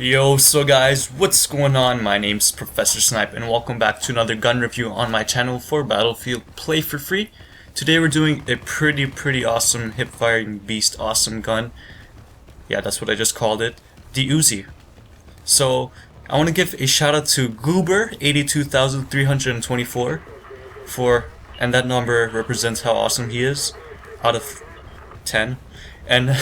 Yo, so guys, what's going on? My name's ProfessorSnipe and welcome back to another gun review on my channel for Battlefield Play for Free. Today we're doing a pretty awesome hip-firing beast awesome gun. Yeah, that's what I just called it. The UZI. So, I want to give a shout out to Goober82324 and that number represents how awesome he is out of 10. And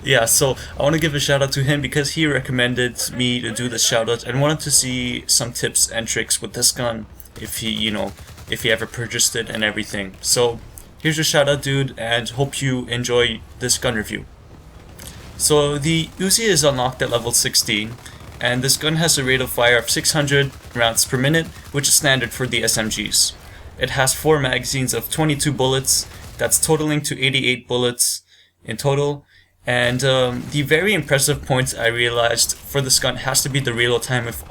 yeah, so I want to give a shout out to him because he recommended me to do this shout out and wanted to see some tips and tricks with this gun if he ever purchased it and everything. So here's your shout out, dude, and hope you enjoy this gun review. So the UZI is unlocked at level 16 and this gun has a rate of fire of 600 rounds per minute, which is standard for the SMGs. It has 4 magazines of 22 bullets, that's totaling to 88 bullets in total, and the very impressive points I realized for this gun has to be the reload time of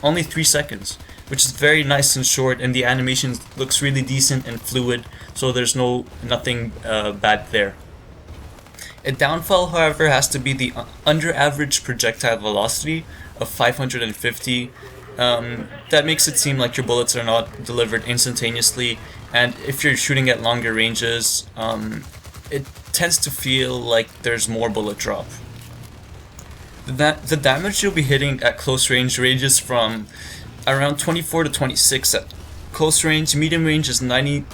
only 3 seconds, which is very nice and short, and the animation looks really decent and fluid, so there's nothing bad there. A downfall, however, has to be the under average projectile velocity of 550. That makes it seem like your bullets are not delivered instantaneously, and if you're shooting at longer ranges, it tends to feel like there's more bullet drop. The damage you'll be hitting at close range ranges from around 24 to 26 at close range, medium range is 19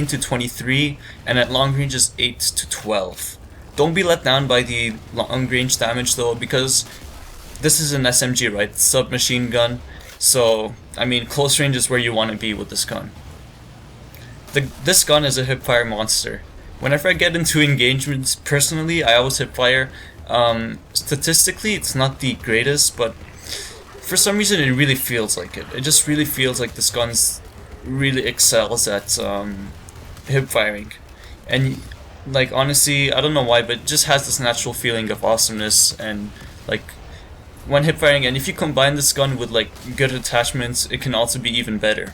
to 23, and at long range is 8 to 12. Don't be let down by the long range damage though, because this is an SMG, right? Submachine gun, so I mean close range is where you want to be with this gun. This gun is a hipfire monster. Whenever I get into engagements, personally, I always hipfire. Statistically, it's not the greatest, but for some reason it really feels like it. It just really feels like this gun really excels at hipfiring. And like honestly, I don't know why, but it just has this natural feeling of awesomeness and like when hipfiring, and if you combine this gun with like good attachments, it can also be even better.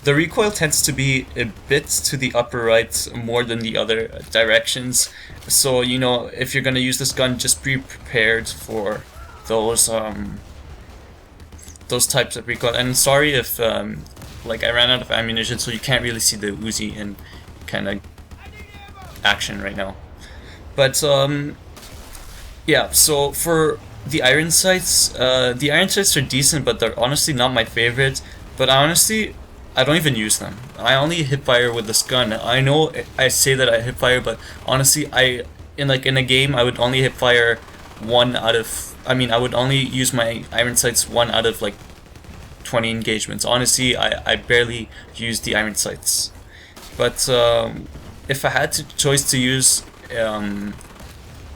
The recoil tends to be a bit to the upper right more than the other directions, so you know, if you're gonna use this gun, just be prepared for those types of recoil. And sorry if like I ran out of ammunition, so you can't really see the UZI in kind of action right now. But yeah, so for the iron sights are decent, but they're honestly not my favorite. But I don't even use them. I only hipfire with this gun. I know I say that I hipfire, but honestly, in a game I would only hipfire I would only use my iron sights 1 out of like 20 engagements. Honestly, I barely use the iron sights. But if I had to choice to use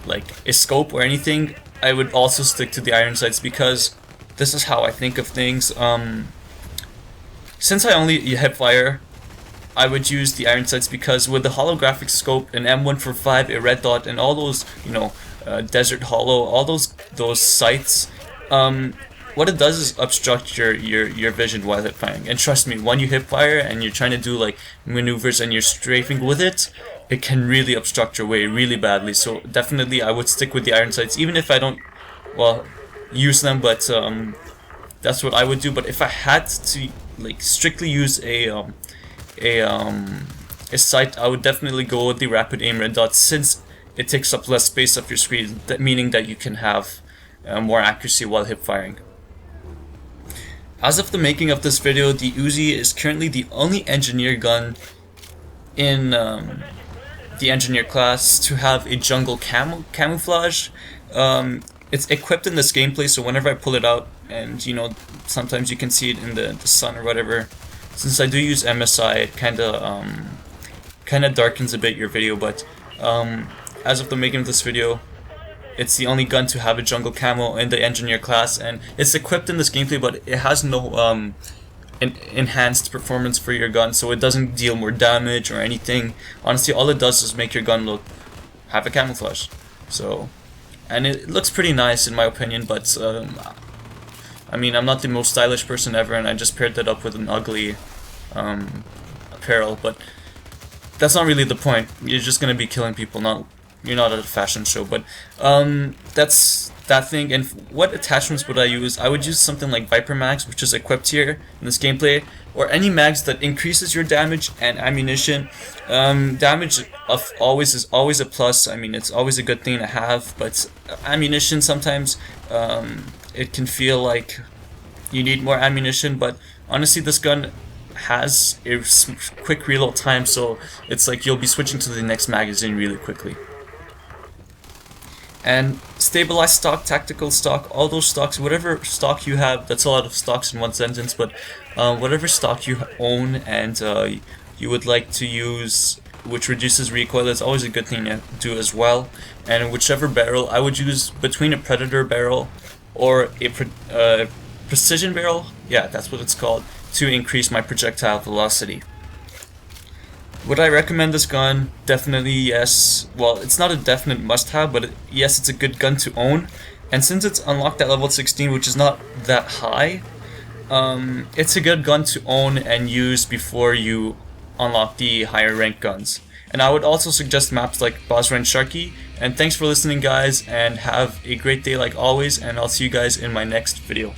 like a scope or anything, I would also stick to the iron sights because this is how I think of things. Since I only hipfire, I would use the iron sights because with the holographic scope, an M145, a red dot, and all those, you know, desert hollow, all those sights, what it does is obstruct your vision while hipfiring. And trust me, when you hipfire and you're trying to do like maneuvers and you're strafing with it, it can really obstruct your way really badly. So definitely, I would stick with the iron sights, even if I don't, well, use them. But that's what I would do. But if I had to like strictly use a sight, I would definitely go with the rapid aim red dot since it takes up less space of your screen, meaning that you can have more accuracy while hipfiring. As of the making of this video, the UZI is currently the only engineer gun in the engineer class to have a jungle camouflage. It's equipped in this gameplay, so whenever I pull it out, and you know, sometimes you can see it in the sun or whatever. Since I do use MSI, it kind of darkens a bit your video. But as of the making of this video, it's the only gun to have a jungle camo in the engineer class, and it's equipped in this gameplay, but it has no enhanced performance for your gun, so it doesn't deal more damage or anything. Honestly, all it does is make your gun have a camouflage. So, and it looks pretty nice in my opinion, but I mean, I'm not the most stylish person ever, and I just paired that up with an ugly apparel, but that's not really the point. You're just gonna be killing people, you're not at a fashion show. But that's that thing. And what attachments would I use? I would use something like Viper Mags, which is equipped here in this gameplay, or any mags that increases your damage and ammunition. Damage of is always a plus. I mean, it's always a good thing to have, but ammunition sometimes it can feel like you need more ammunition. But honestly, this gun has a quick reload time, so it's like you'll be switching to the next magazine really quickly. And stabilized stock, tactical stock, all those stocks, whatever stock you have, that's a lot of stocks in one sentence, but whatever stock you own and you would like to use, which reduces recoil, that's always a good thing to do as well. And whichever barrel, I would use between a Predator barrel or a precision barrel, yeah, that's what it's called, to increase my projectile velocity. Would I recommend this gun? Definitely yes. Well, it's not a definite must-have, but yes, it's a good gun to own. And since it's unlocked at level 16, which is not that high, it's a good gun to own and use before you unlock the higher rank guns. And I would also suggest maps like Boss Run Sharky. And thanks for listening, guys, and have a great day like always, and I'll see you guys in my next video.